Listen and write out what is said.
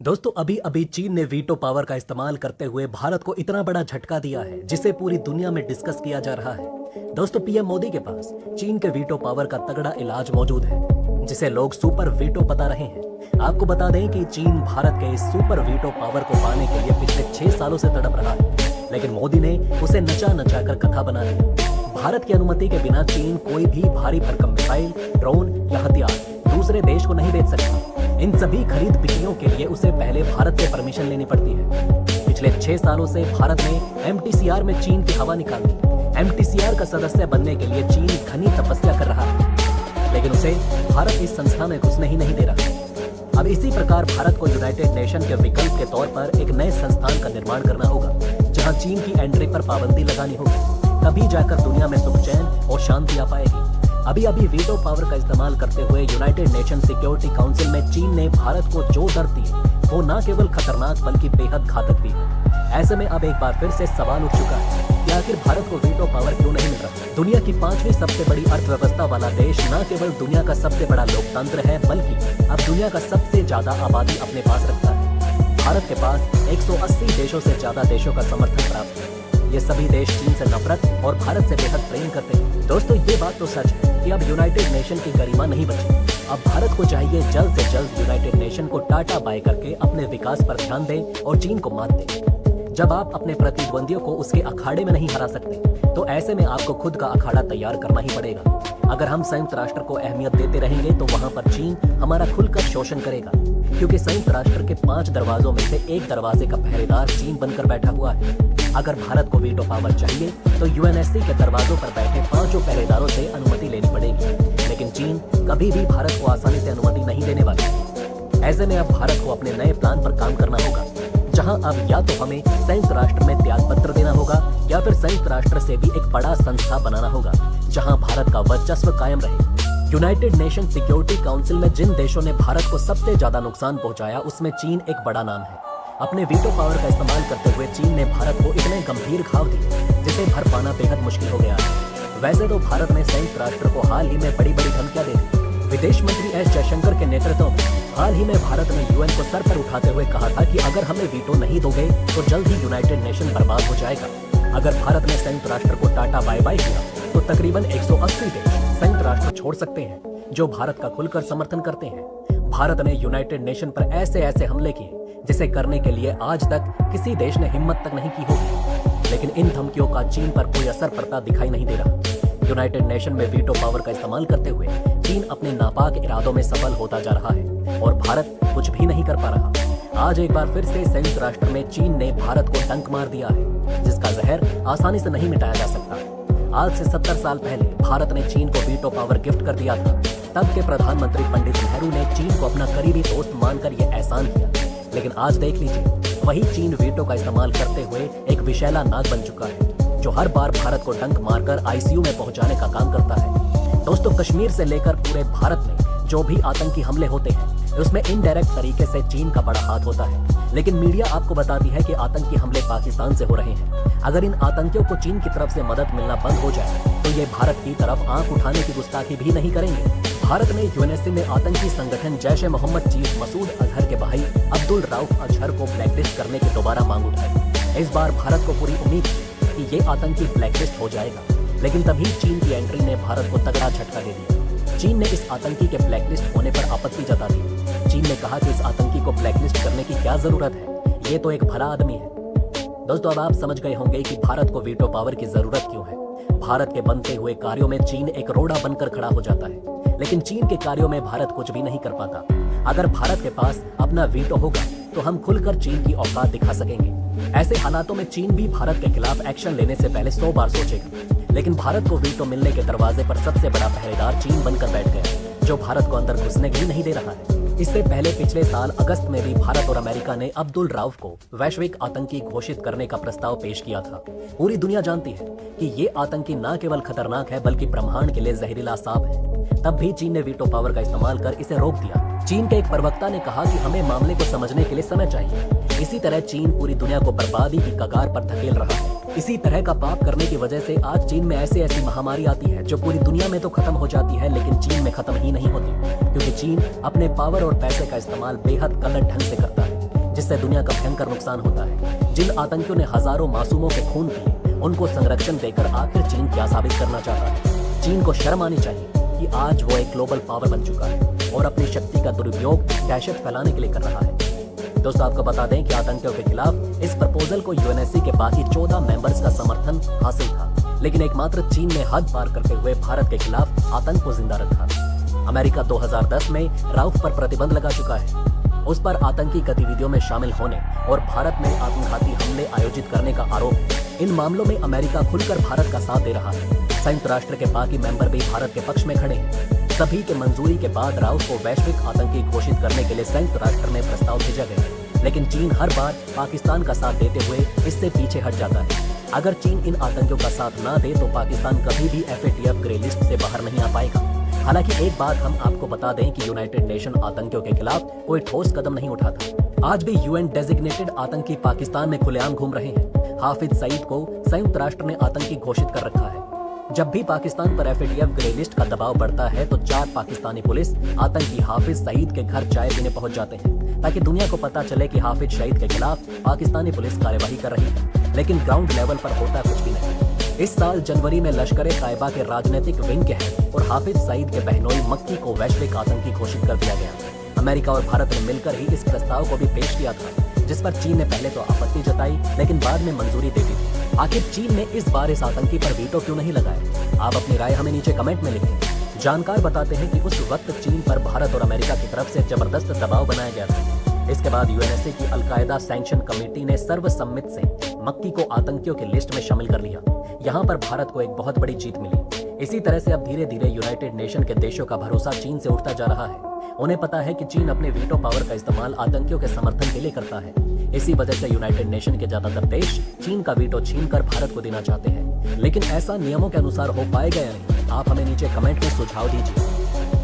दोस्तों अभी अभी चीन ने वीटो पावर का इस्तेमाल करते हुए भारत को इतना बड़ा झटका दिया है जिसे पूरी दुनिया में डिस्कस किया जा रहा है। दोस्तों पीएम मोदी के पास चीन के वीटो पावर का तगड़ा इलाज मौजूद है जिसे लोग सुपर वीटो बता रहे हैं। आपको बता दें कि चीन भारत के इस सुपर वीटो पावर को पाने के लिए पिछले 6 सालों से तड़प रहा है, लेकिन मोदी ने उसे नचा नचा कर कथा बना दी। भारत की अनुमति के बिना चीन कोई भी भारी भरकम मिसाइल, ड्रोन या हथियार दूसरे देश को नहीं बेच सकता। इन सभी खरीद बिक्रियों के लिए उसे पहले भारत से परमिशन लेनी पड़ती है। पिछले 6 सालों से भारत ने एमटीसीआर में चीन की हवा निकाल दी। एमटीसीआर का सदस्य बनने के लिए चीन घनी तपस्या कर रहा है, लेकिन उसे भारत इस संस्था में घुसने ही नहीं दे रहा। अब इसी प्रकार भारत को यूनाइटेड नेशन के विकल्प के तौर पर एक नए संस्थान का निर्माण करना होगा, जहां चीन की एंट्री पर पाबंदी लगानी होगी। तभी जाकर दुनिया में सुख चैन और शांति आ पाएगी। अभी अभी वीटो पावर का इस्तेमाल करते हुए यूनाइटेड नेशन सिक्योरिटी काउंसिल में चीन ने भारत को जो डर दी वो न केवल खतरनाक बल्कि बेहद घातक भी है। ऐसे में अब एक बार फिर से सवाल उठ चुका है कि आखिर भारत को वीटो पावर क्यों नहीं मिल रहा। दुनिया की 5वीं सबसे बड़ी अर्थव्यवस्था वाला देश न केवल दुनिया का सबसे बड़ा लोकतंत्र है बल्कि अब दुनिया का सबसे ज्यादा आबादी अपने पास रखता है। भारत के पास 180 देशों से ज्यादा देशों का समर्थन प्राप्त है। ये सभी देश चीन से नफरत और भारत से बेहद प्रेम करते हैं। दोस्तों ये बात तो सच है कि अब यूनाइटेड नेशन की गरिमा नहीं बची। अब भारत को चाहिए जल्द से जल्द यूनाइटेड नेशन को टाटा बाय करके अपने विकास पर ध्यान दें और चीन को मात दें। जब आप अपने प्रतिद्वंदियों को उसके अखाड़े में नहीं हरा सकते तो ऐसे में आपको खुद का अखाड़ा तैयार करना ही पड़ेगा। अगर हम संयुक्त राष्ट्र को अहमियत देते रहेंगे तो वहाँ पर चीन हमारा खुलकर शोषण करेगा, क्योंकि संयुक्त राष्ट्र के 5 दरवाजों में से एक दरवाजे का पहरेदार चीन बनकर बैठा हुआ है। अगर भारत को वीटो पावर चाहिए तो यूएनएससी के दरवाजों पर बैठे 5 पहरेदारों से अनुमति लेनी पड़ेगी, लेकिन चीन कभी भी भारत को आसानी से अनुमति नहीं देने वाला। ऐसे में अब भारत को अपने नए प्लान पर काम करना होगा, जहां अब या तो हमें संयुक्त राष्ट्र में त्याग पत्र देना होगा या फिर संयुक्त राष्ट्र से भी एक बड़ा संस्था बनाना होगा जहां भारत का वर्चस्व कायम रहे। यूनाइटेड नेशन सिक्योरिटी काउंसिल में जिन देशों ने भारत को सबसे ज्यादा नुकसान पहुंचाया उसमें चीन एक बड़ा नाम है। अपने वीटो पावर का इस्तेमाल करते हुए चीन ने भारत को इतने गंभीर घाव दिए जिसे भर पाना बेहद मुश्किल हो गया है। वैसे तो भारत ने संयुक्त राष्ट्र को हाल ही में बड़ी बड़ी धमकियां दे दी। विदेश मंत्री एस जयशंकर के नेतृत्व में हाल ही में भारत ने यूएन को सर पर उठाते हुए कहा था कि अगर हमें वीटो नहीं दोगे तो जल्द ही यूनाइटेड नेशन बर्बाद हो जाएगा। अगर भारत ने संयुक्त राष्ट्र को टाटा बाय बाय किया तो तकरीबन 180 देश संयुक्त राष्ट्र छोड़ सकते हैं जो भारत का खुलकर समर्थन करते हैं। भारत ने यूनाइटेड नेशन पर ऐसे ऐसे हमले किए जिसे करने के लिए आज तक किसी देश ने हिम्मत तक नहीं की होगी, लेकिन इन धमकियों का चीन पर कोई असर पड़ता दिखाई नहीं दे रहा। यूनाइटेड नेशन में वीटो पावर का इस्तेमाल करते हुए चीन अपने नापाक इरादों में सफल होता जा रहा है और भारत कुछ भी नहीं कर पा रहा। आज एक बार फिर से संयुक्त राष्ट्र में चीन ने भारत को डंक मार दिया है, जिसका जहर आसानी से नहीं मिटाया जा सकता। आज से 70 साल पहले भारत ने चीन को वीटो पावर गिफ्ट कर दिया था। तब के प्रधानमंत्री पंडित नेहरू ने चीन को अपना करीबी दोस्त मानकर यह एहसान किया, लेकिन आज देख लीजिए वही चीन वीटो का इस्तेमाल करते हुए एक विषैला नाग बन चुका है जो हर बार भारत को डंक मारकर आईसीयू में पहुंचाने का काम करता है। दोस्तों कश्मीर से लेकर पूरे भारत में जो भी आतंकी हमले होते हैं उसमें इनडायरेक्ट तरीके से चीन का बड़ा हाथ होता है, लेकिन मीडिया आपको बताती है कि आतंकी हमले पाकिस्तान से हो रहे हैं। अगर इन आतंकियों को चीन की तरफ से मदद मिलना बंद हो जाए तो ये भारत की तरफ आंख उठाने की गुस्ताखी भी नहीं करेंगे। भारत ने यूएनएससी में आतंकी संगठन जैश ए मोहम्मद चीफ मसूद अजहर के भाई अब्दुल रऊफ अजहर को ब्लैकलिस्ट करने की दोबारा मांग उठाई। इस बार भारत को पूरी उम्मीद थी कि ये आतंकी ब्लैकलिस्ट हो जाएगा, लेकिन तभी चीन की एंट्री ने भारत को तगड़ा झटका दे दिया। चीन ने इस आतंकी के ब्लैकलिस्ट होने पर आपत्ति जता दी। चीन ने कहा कि इस आतंकी को ब्लैकलिस्ट करने की क्या जरूरत है, ये तो एक भला आदमी है। दोस्तों अब आप समझ गए होंगे कि भारत को वीटो पावर की जरूरत क्यों है। भारत के बनते हुए कार्यों में चीन एक रोड़ा बनकर खड़ा हो जाता है, लेकिन चीन के कार्यों में भारत कुछ भी नहीं कर पाता। अगर भारत के पास अपना वीटो होगा तो हम खुलकर चीन की औकात दिखा सकेंगे। ऐसे हालातों में चीन भी भारत के खिलाफ एक्शन लेने से पहले 100 बार सोचेगा, लेकिन भारत को वीटो मिलने के दरवाजे पर सबसे बड़ा पहरेदार चीन बनकर बैठ गया, जो भारत को अंदर घुसने ही नहीं दे रहा है। इससे पहले पिछले साल अगस्त में भी भारत और अमेरिका ने अब्दुल रऊफ को वैश्विक आतंकी घोषित करने का प्रस्ताव पेश किया था। पूरी दुनिया जानती है कि ये आतंकी न केवल खतरनाक है बल्कि ब्रह्मांड के लिए जहरीला सांप है। तब भी चीन ने वीटो पावर का इस्तेमाल कर इसे रोक दिया। चीन के एक प्रवक्ता ने कहा कि हमें मामले को समझने के लिए समय चाहिए। इसी तरह चीन पूरी दुनिया को बर्बादी की कगार पर धकेल रहा है। इसी तरह का पाप करने की वजह से आज चीन में ऐसी ऐसी महामारी आती है जो पूरी दुनिया में तो खत्म हो जाती है, लेकिन चीन में खत्म ही नहीं होती, क्योंकि चीन अपने पावर और पैसे का इस्तेमाल बेहद गलत ढंग से करता है। जिससे दुनिया का भयंकर नुकसान होता है। जिन आतंकियों ने हजारों मासूमों के खून पिए, उनको संरक्षण देकर आखिर चीन क्या साबित करना चाहता है? चीन को शर्म आनी चाहिए कि आज वो एक ग्लोबल पावर बन चुका है और अपनी शक्ति का दुरुपयोग दहशत फैलाने के लिए कर रहा है। दोस्तों, आपको बता दें कि आतंकियों के खिलाफ इस प्रपोजल को यूएनएससी के बाकी 14 मेंबर्स का समर्थन हासिल था, लेकिन एकमात्र चीन ने हद पार करते हुए भारत के खिलाफ आतंक को जिंदा रखा। अमेरिका 2010 में राउफ पर प्रतिबंध लगा चुका है। उस पर आतंकी गतिविधियों में शामिल होने और भारत में आत्मघाती हमले आयोजित करने का आरोप है। इन मामलों में अमेरिका खुलकर भारत का साथ दे रहा है। संयुक्त राष्ट्र के बाकी मेंबर भी भारत के पक्ष में खड़े हैं। सभी के मंजूरी के बाद राउफ को वैश्विक आतंकी घोषित करने के लिए संयुक्त राष्ट्र में प्रस्ताव भेजा गया, लेकिन चीन हर बार पाकिस्तान का साथ देते हुए इससे पीछे हट जाता है। अगर चीन इन आतंकियों का साथ न दे तो पाकिस्तान कभी भी FATF ग्रे लिस्ट से बाहर नहीं आ पाएगा। हालांकि एक बात हम आपको बता दें कि यूनाइटेड नेशन आतंकियों के खिलाफ कोई ठोस कदम नहीं उठाता। आज भी UN डेजिग्नेटेड आतंकी पाकिस्तान में खुलेआम घूम रहे हैं। हाफिज सईद को संयुक्त राष्ट्र ने आतंकी घोषित कर रखा है। जब भी पाकिस्तान पर FATF ग्रे लिस्ट का दबाव बढ़ता है तो 4 पाकिस्तानी पुलिस आतंकी हाफिज सईद के घर चाय पीने पहुंच जाते हैं, ताकि दुनिया को पता चले कि हाफिज सईद के खिलाफ पाकिस्तानी पुलिस कार्यवाही कर रही है। लेकिन ग्राउंड लेवल पर होता कुछ भी नहीं। इस साल जनवरी में लश्कर-ए-तैयबा के राजनीतिक विंग के हेड और हाफिज सईद के बहनोई मक्की को वैश्विक आतंकी घोषित कर दिया गया। अमेरिका और भारत ने मिलकर ही इस प्रस्ताव को भी पेश किया था, जिस पर चीन ने पहले तो आपत्ति जताई, लेकिन बाद में मंजूरी दे दी थी। आखिर चीन ने इस बार इस आतंकी पर वीटो क्यों नहीं लगाया? आप अपनी राय हमें नीचे कमेंट में लिखें। जानकार बताते हैं कि उस वक्त चीन पर भारत और अमेरिका की तरफ से जबरदस्त दबाव बनाया गया था। इसके बाद यूएनएससी की अलकायदा सैंक्शन कमेटी ने सर्वसम्मति से मक्की को आतंकियों की लिस्ट में शामिल कर लिया। यहाँ पर भारत को एक बहुत बड़ी जीत मिली। इसी तरह से अब धीरे धीरे यूनाइटेड नेशन के देशों का भरोसा चीन से उठता जा रहा है। उन्हें पता है कि चीन अपने वीटो पावर का इस्तेमाल आतंकियों के समर्थन के लिए करता है। इसी वजह से यूनाइटेड नेशन के ज्यादातर देश चीन का वीटो छीनकर भारत को देना चाहते हैं, लेकिन ऐसा नियमों के अनुसार हो पाएगा या नहीं? आप हमें नीचे कमेंट में सुझाव दीजिए।